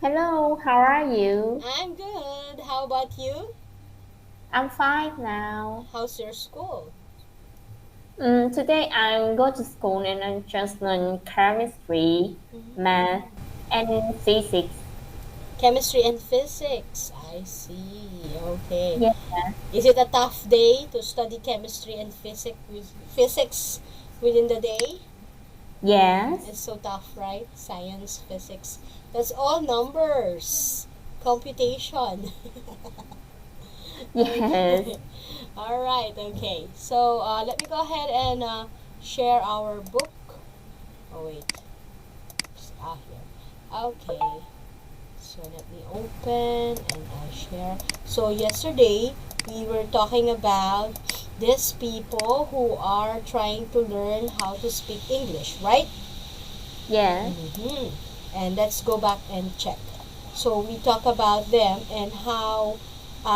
Hello, how are you? I'm good. How about you? I'm fine now. How's your school? Today I go to school and I just learn chemistry, math, Mm. and physics. Chemistry and physics. I see. Okay. Yeah. Is it a tough day to study chemistry and physics within the day? Yes. It's so tough, right? Science, physics. That's all numbers. Computation. Yes. Okay. All right. Okay. So let me go ahead and share our book. Oh wait. Here. Okay. So let me open and I'll share. So yesterday we were talking about these people who are trying to learn how to speak English, right? Yes. Mm-hmm. And let's go back and check. So we talk about them and how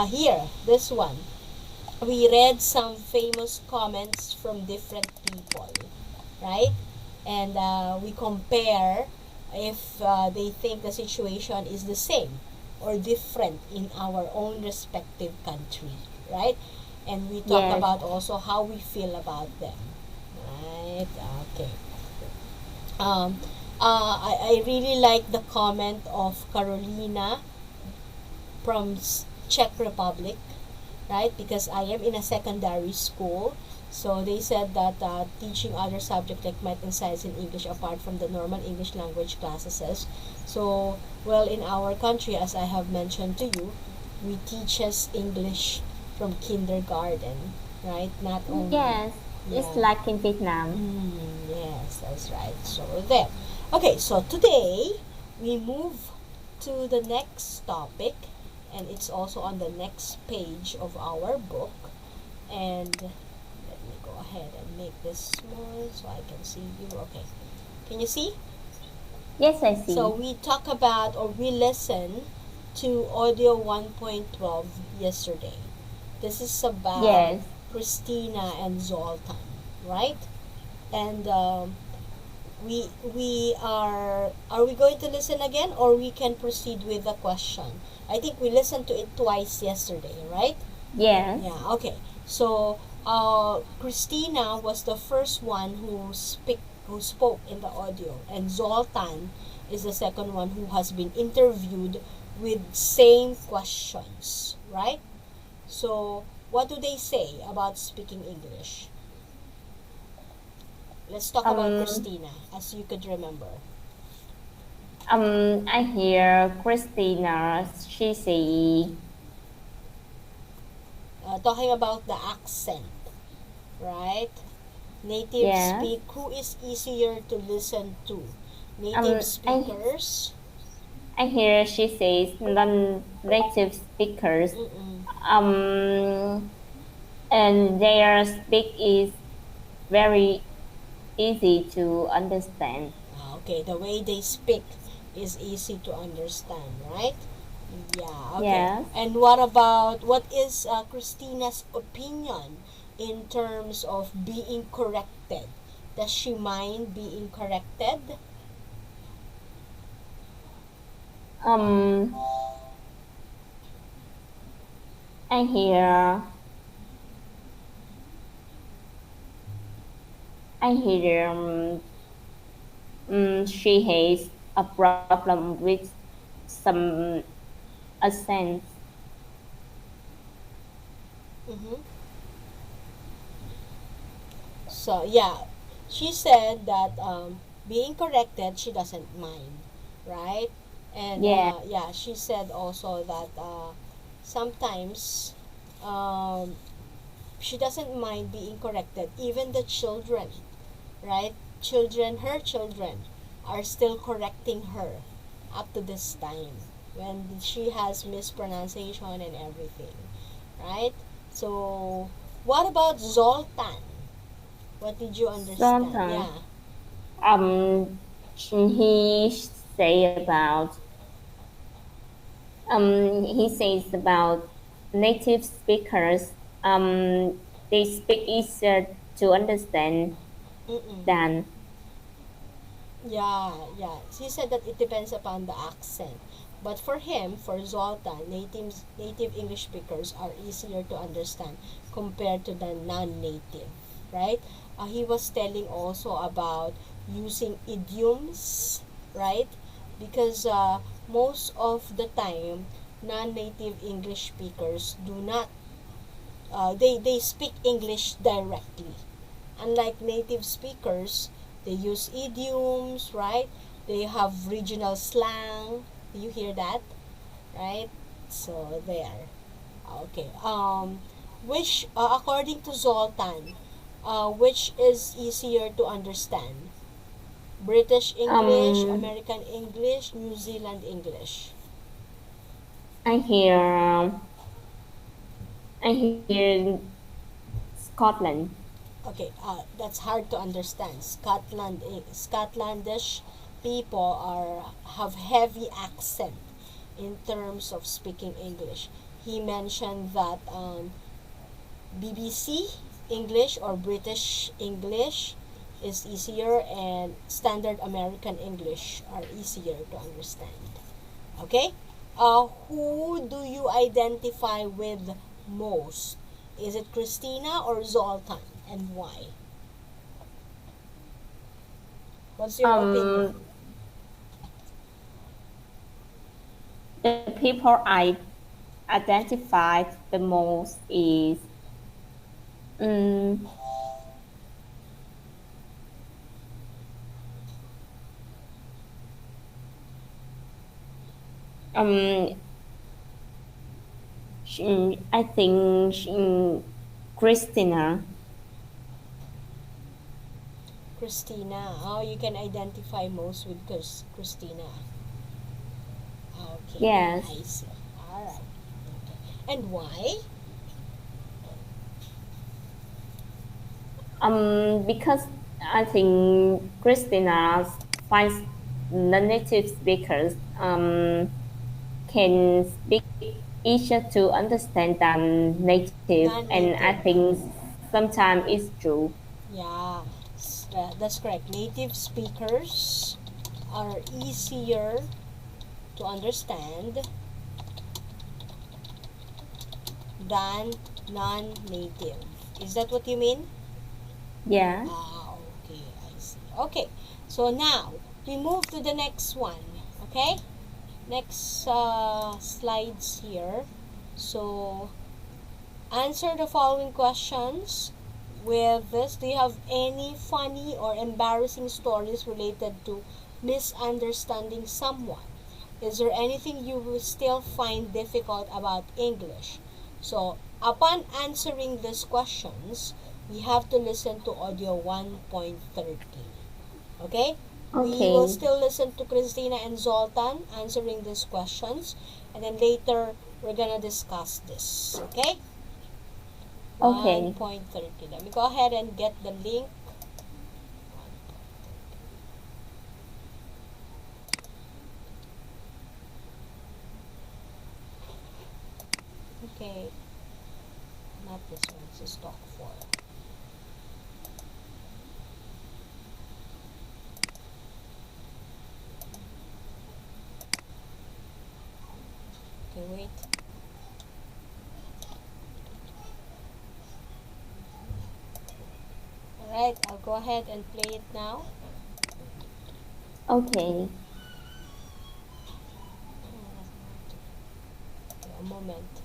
here this one we read some famous comments from different people, right? And we compare if they think the situation is the same or different in our own respective country, right? And we talk Yes. about also how we feel about them, right? Okay. Um, I really like the comment of Carolina from Czech Republic, right? Because I am in a secondary school. So they said that teaching other subjects like math and science and English apart from the normal English language classes. So, well, in our country, as I have mentioned to you, we teach us English from kindergarten, right? Not only, Yes. It's yeah. like in Vietnam. Yes, that's right. So there. Okay, so today we move to the next topic, and it's also on the next page of our book. And let me go ahead and make this small so I can see you. Okay, can you see? Yes, I So see. we talk about or we listen to audio 1.12 yesterday. This is about Yes. Christina and Zoltan, right? And we are we going to listen again or we can proceed with the question? I think we listened to it twice yesterday, right? Yes. Yeah, okay. So Christina was the first one who spoke in the audio, and Zoltan is the second one who has been interviewed with same questions, right? So what do they say about speaking English? Let's talk about Um, Christina, as you could remember. I hear Christina, she say, Talking about the accent, right? Native yeah. speak. Who is easier to listen to? Native Um, I speakers. I hear she says non-native speakers, Mm-mm. um, and their speak is very easy to understand. Okay, the way they speak is easy to understand, right? Yeah, okay. Yes. And what about what is Christina's opinion in terms of being corrected? Does she mind being corrected? Um, I hear I hear she has a problem with some accents. Mm-hmm. So yeah, she said that being corrected she doesn't mind, right? And Yeah. yeah, she said also that sometimes um, she doesn't mind being corrected. Even the children, right? Her children, are still correcting her up to this time when she has mispronunciation and everything, right? So, what about Zoltan? What did you understand? Sometimes Yeah. he say about he says about native speakers, they speak easier to understand Mm-mm. than Yeah, yeah. He said that it depends upon the accent. But for him, for Zoltan, native English speakers are easier to understand compared to the non-native, right? He was telling also about using idioms, right? Because most of the time, non-native English speakers do not, they speak English directly. Unlike native speakers, they use idioms, right? They have regional slang. You hear that, right? So there. Okay. Which, according to Zoltan, which is easier to understand? British English, Um, American English, New Zealand English. I hear I hear Scotland. Okay, that's hard to understand. Scotlandish people have heavy accent in terms of speaking English. He mentioned that BBC English or British English is easier, and standard American English are easier to understand. Okay? Who do you identify with most? Is it Christina or Zoltan, and why? What's your opinion? Um, the people I identified the most is um, um I think Christina. Christina. Oh, you can identify most with Christina. Okay, Yes. I see. Alright. And why? Because I think Christina finds the native speakers can speak easier to understand than native, and I Non-native. think sometimes it's true. Yeah, that's correct. Native speakers are easier to understand than non-native. Is that what you mean? Yeah. Ah, okay, I see. Okay, so now we move to the next one. Okay, next slides here. So answer the following questions with this. Do you have any funny or embarrassing stories related to misunderstanding someone? Is there anything you will still find difficult about English? So, upon answering these questions, we have to listen to audio 1.13. Okay? We will Okay. still listen to Christina and Zoltan answering these questions, and then later we're gonna discuss this. Okay? Okay. 1.30. Let me go ahead and get the link. Okay, not this one, it's stock 4. Okay, wait. Alright, I'll go ahead and play it now. Okay. Okay, a moment.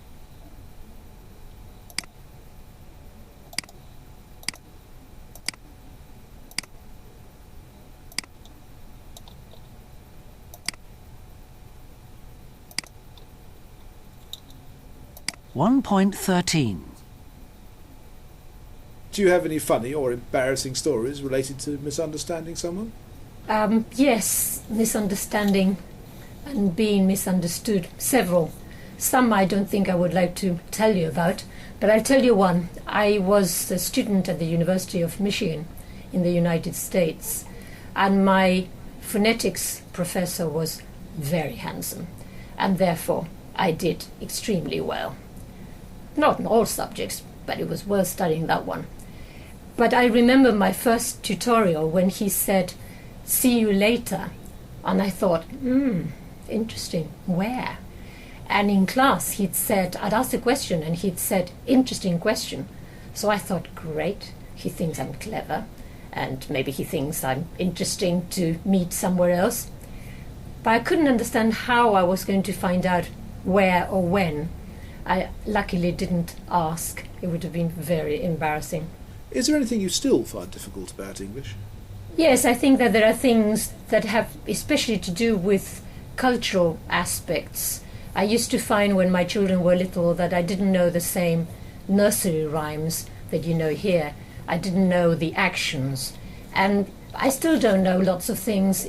One point 13. Do you have any funny or embarrassing stories related to misunderstanding someone? Yes, misunderstanding and being misunderstood. Several. Some I don't think I would like to tell you about, but I'll tell you one. I was a student at the University of Michigan in the United States, and my phonetics professor was very handsome, and therefore I did extremely well. Not in all subjects, but it was worth studying that one. But I remember my first tutorial when he said, see you later. And I thought, interesting, where? And in class, I'd asked a question and he'd said, interesting question. So I thought, great, he thinks I'm clever and maybe he thinks I'm interesting to meet somewhere else. But I couldn't understand how I was going to find out where or when. I luckily didn't ask. It would have been very embarrassing. Is there anything you still find difficult about English? Yes, I think that there are things that have especially to do with cultural aspects. I used to find when my children were little that I didn't know the same nursery rhymes that you know here. I didn't know the actions. And I still don't know lots of things.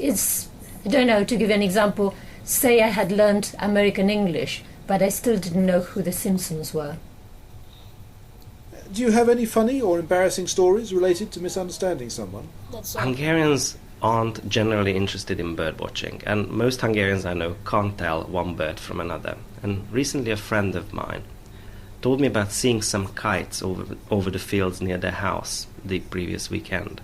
I don't know, to give you an example, say I had learnt American English, but I still didn't know who the Simpsons were. Do you have any funny or embarrassing stories related to misunderstanding someone? Hungarians aren't generally interested in bird watching, and most Hungarians I know can't tell one bird from another. And recently a friend of mine told me about seeing some kites over the fields near their house the previous weekend.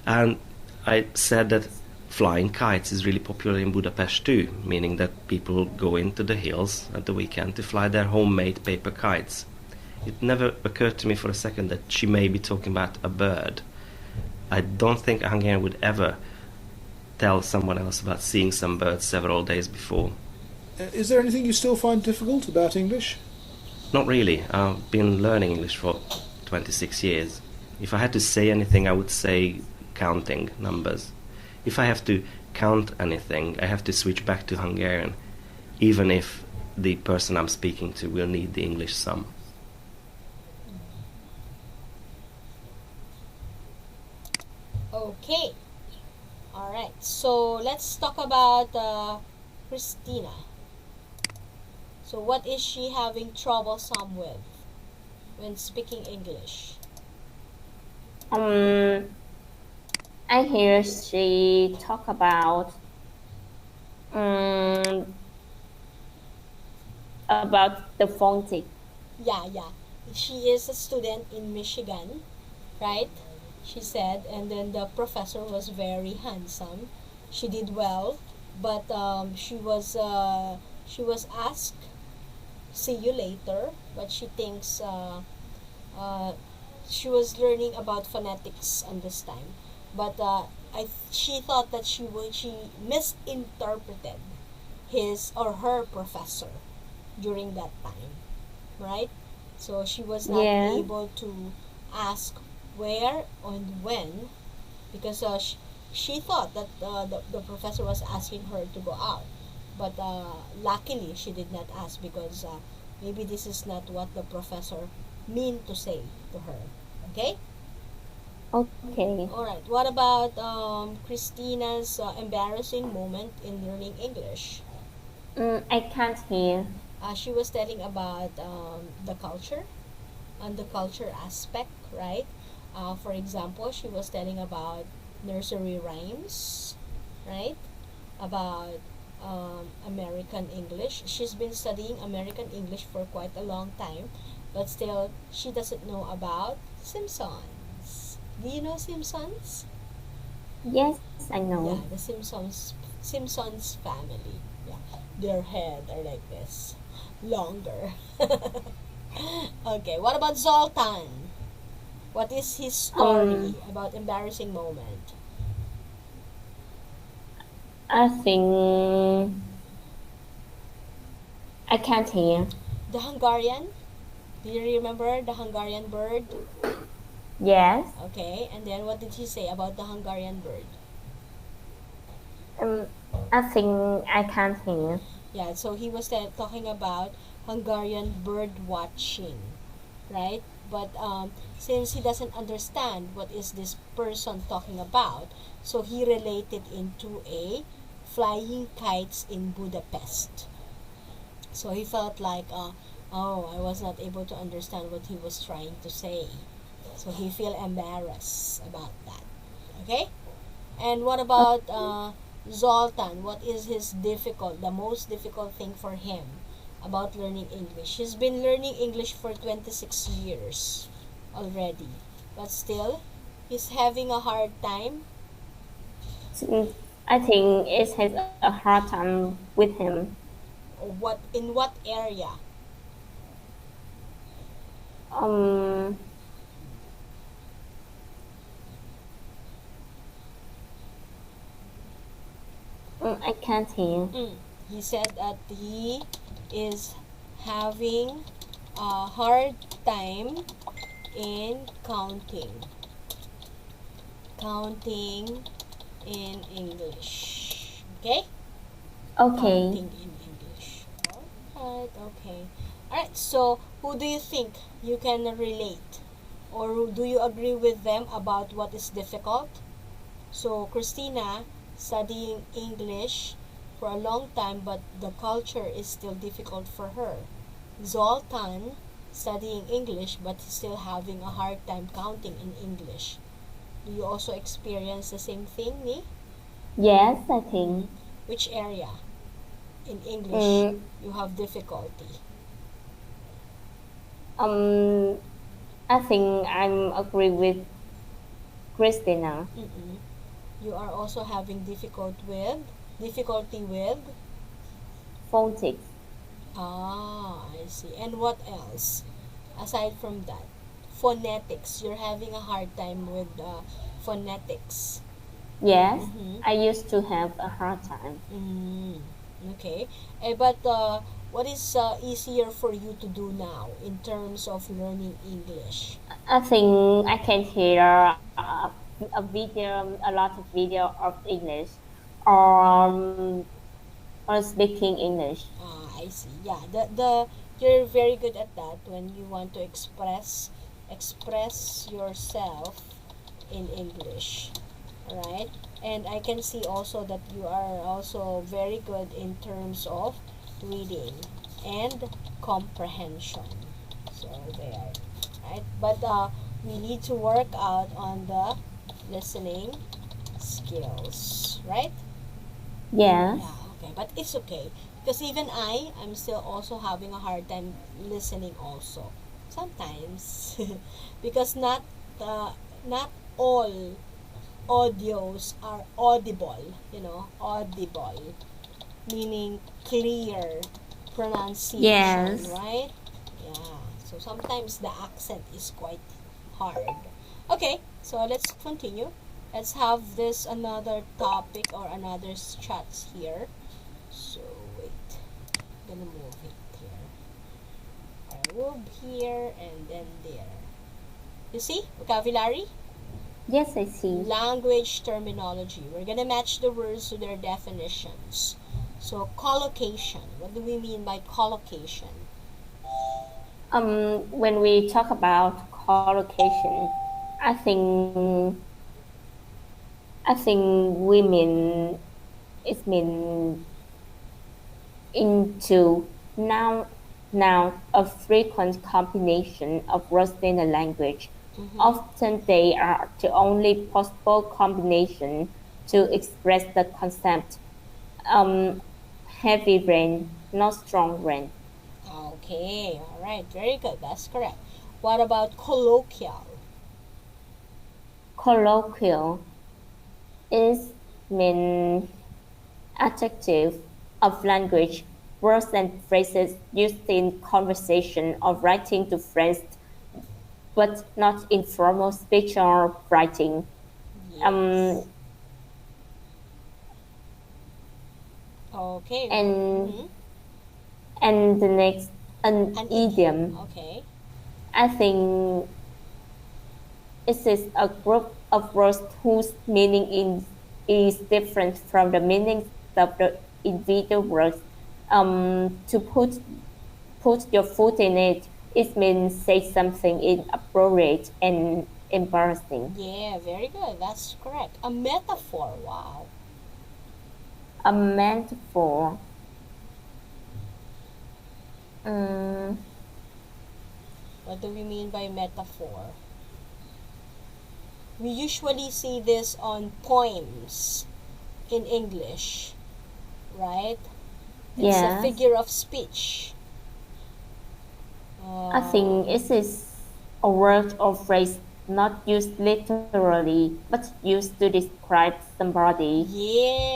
And I said that flying kites is really popular in Budapest too, meaning that people go into the hills at the weekend to fly their homemade paper kites. It never occurred to me for a second that she may be talking about a bird. I don't think a Hungarian would ever tell someone else about seeing some birds several days before. Is there anything you still find difficult about English? Not really. I've been learning English for 26 years. If I had to say anything, I would say counting numbers. If I have to count anything, I have to switch back to Hungarian, even if the person I'm speaking to will need the English sum. Okay. All right. So let's talk about Christina. So what is she having troublesome with when speaking English? I hear she talk about the phonetic. Yeah. She is a student in Michigan, right? She said, and then the professor was very handsome. She did well, but she was asked, "See you later," but she thinks she was learning about phonetics on this time, but she thought that she misinterpreted his or her professor during that time, right? So she was not able to ask where and when, because she thought that the professor was asking her to go out, but luckily she did not ask because maybe this is not what the professor mean to say to her. Okay. Okay. All right. What about Christina's embarrassing moment in learning English? I can't hear. She was telling about the culture and the culture aspect, right? For example, she was telling about nursery rhymes, right? About American English. She's been studying American English for quite a long time, but still she doesn't know about Simpsons. Do you know Simpsons? Yes, I know. Yeah, the Simpsons family. Yeah, their head are like this, longer. Okay, what about Zoltan? What is his story about embarrassing moment? I think I can't hear. The Hungarian? Do you remember the Hungarian bird? Yes. Okay, and then what did he say about the Hungarian bird? I think I can't hear. Yeah, so he was talking about Hungarian bird watching, right? But since he doesn't understand what is this person talking about, so he related into a flying kites in Budapest. So he felt like, I was not able to understand what he was trying to say. So he feel embarrassed about that. Okay? And what about Zoltan? What is the most difficult thing for him about learning English? He's been learning English for 26 years already. But still, he's having a hard time. I think it has a hard time with him. In what area? Um, I can't hear. He said that he is having a hard time in counting in English. Okay? Okay. Counting in English. Alright, okay. Alright, so who do you think you can relate? Or do you agree with them about what is difficult? So, Christina, studying English for a long time, but the culture is still difficult for her. Zoltan, studying English, but still having a hard time counting in English. Do you also experience the same thing, me? Yes, I think. Which area in English you have difficulty? I think I'm agree with Christina. You are also having difficulty with Phonetics. I see. And what else aside from that? Phonetics. You're having a hard time with phonetics. Yes, I used to have a hard time. Okay. But what is easier for you to do now in terms of learning English? I think I can hear a lot of video of English, or or speaking English. I see. Yeah, the you're very good at that when you want to express yourself in English. Right? And I can see also that you are also very good in terms of reading and comprehension. So there, right? But we need to work out on the listening skills, right? Yes. Yeah, okay. But it's okay. Because even I'm still also having a hard time listening also. Sometimes. Because not all audios are audible, audible, meaning clear pronunciation, Yes. right? Yeah. So sometimes the accent is quite hard. Okay, so let's continue. Let's have this another topic or another chats here. So wait, I'm gonna move it here. I move here and then there. You see vocabulary? Yes, I see. Language terminology. We're gonna match the words to their definitions. So collocation. What do we mean by collocation? When we talk about collocation, I think we mean it mean into now a frequent combination of words in a language. Often they are the only possible combination to express the concept. Heavy rain, not strong rain. Okay, all right, very good. That's correct. What about colloquial? Colloquial is mean adjective of language, words and phrases used in conversation or writing to friends, but not in formal speech or writing. Yes. Okay. And the next, an idiom. Okay. I think it is a group of words whose meaning is different from the meanings of the individual words. To put your foot in it, it means say something inappropriate and embarrassing. Yeah, very good. That's correct. A metaphor. Wow. A metaphor. What do we mean by metaphor? We usually see this on poems in English, right? It's a figure of speech. I think it is a word or phrase not used literally, but used to describe somebody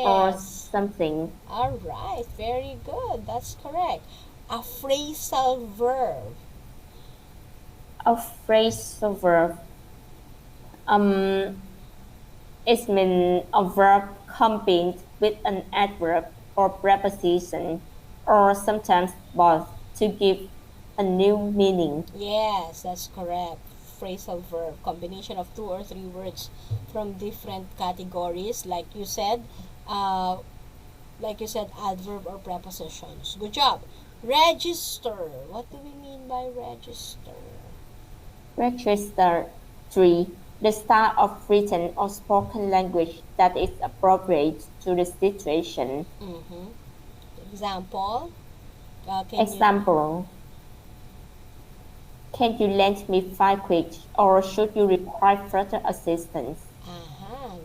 or Yes. something. All right. Very good. That's correct. A phrasal verb. A phrasal verb is mean a verb combined with an adverb or preposition, or sometimes both, to give a new meaning. Yes, that's correct. Phrasal verb, combination of two or three words from different categories, uh, like you said, adverb or prepositions. Good job. Register. What do we mean by register? Register 3. The style of written or spoken language that is appropriate to the situation. Mm-hmm. Example. Can you? Example, can you lend me 5 quid or should you require further assistance?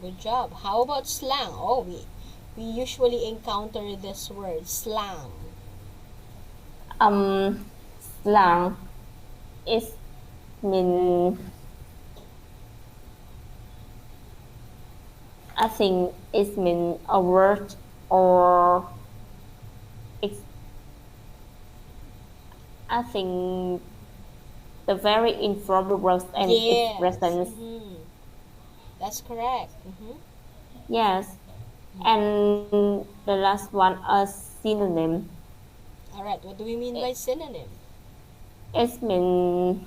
Good job. How about slang? Oh, we usually encounter this word slang. Um, Slang is mean, I think it mean a word or ex- I think the very informal words and Yes. expressions. Mm-hmm. That's correct. Mm-hmm. Yes, and the last one a synonym. All right. What do we mean by synonym? It means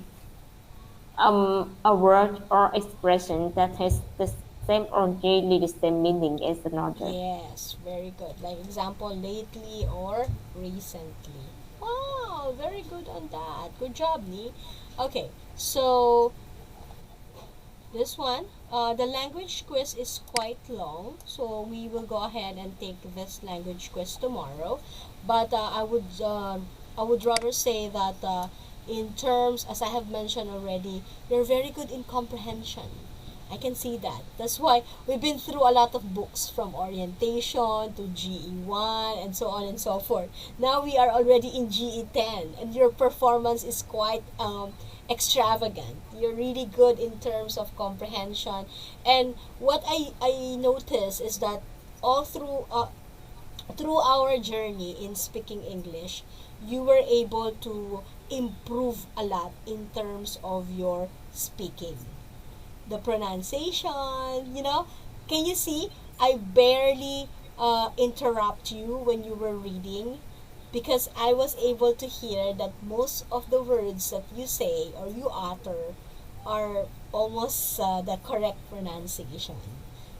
a word or expression that has the same or nearly the same meaning as another. Yes, very good. Like example, lately or recently. Wow, very good on that. Good job, Nee. Okay, so this one, the language quiz is quite long, so we will go ahead and take this language quiz tomorrow. But I would rather say that in terms, as I have mentioned already, you're very good in comprehension. I can see that. That's why we've been through a lot of books from orientation to GE1 and so on and so forth. Now we are already in GE10 and your performance is quite extravagant. You're really good in terms of comprehension. And what I notice is that all through our journey in speaking English, you were able to improve a lot in terms of your speaking. The pronunciation, can you see? I barely interrupt you when you were reading because I was able to hear that most of the words that you say or you utter are almost the correct pronunciation.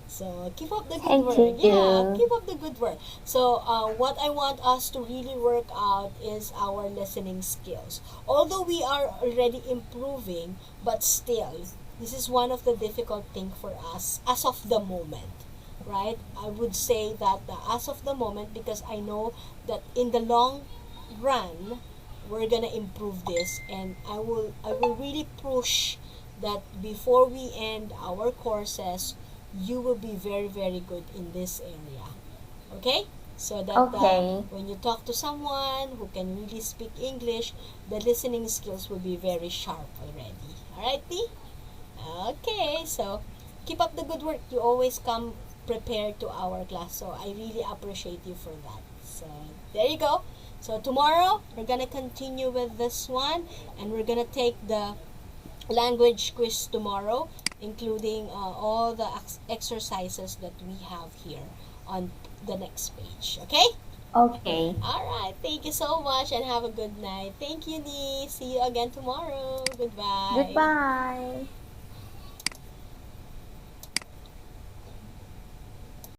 So keep up the good Thank work. Yeah, you. keep up the good work. So what I want us to really work out is our listening skills. Although we are already improving, but still, this is one of the difficult thing for us as of the moment, right? I would say that as of the moment because I know that in the long run we're gonna improve this, and I will really push that before we end our courses you will be very very good in this area, okay, so that Okay. when you talk to someone who can really speak English, the listening skills will be very sharp already. Alrighty. Okay, so keep up the good work. You always come prepared to our class, so I really appreciate you for that. So there you go. So tomorrow we're gonna continue with this one, and we're gonna take the language quiz tomorrow, including all the exercises that we have here on the next page. Okay? Okay. All right. Thank you so much, and have a good night. Thank you, Nee. See you again tomorrow. Goodbye. Goodbye.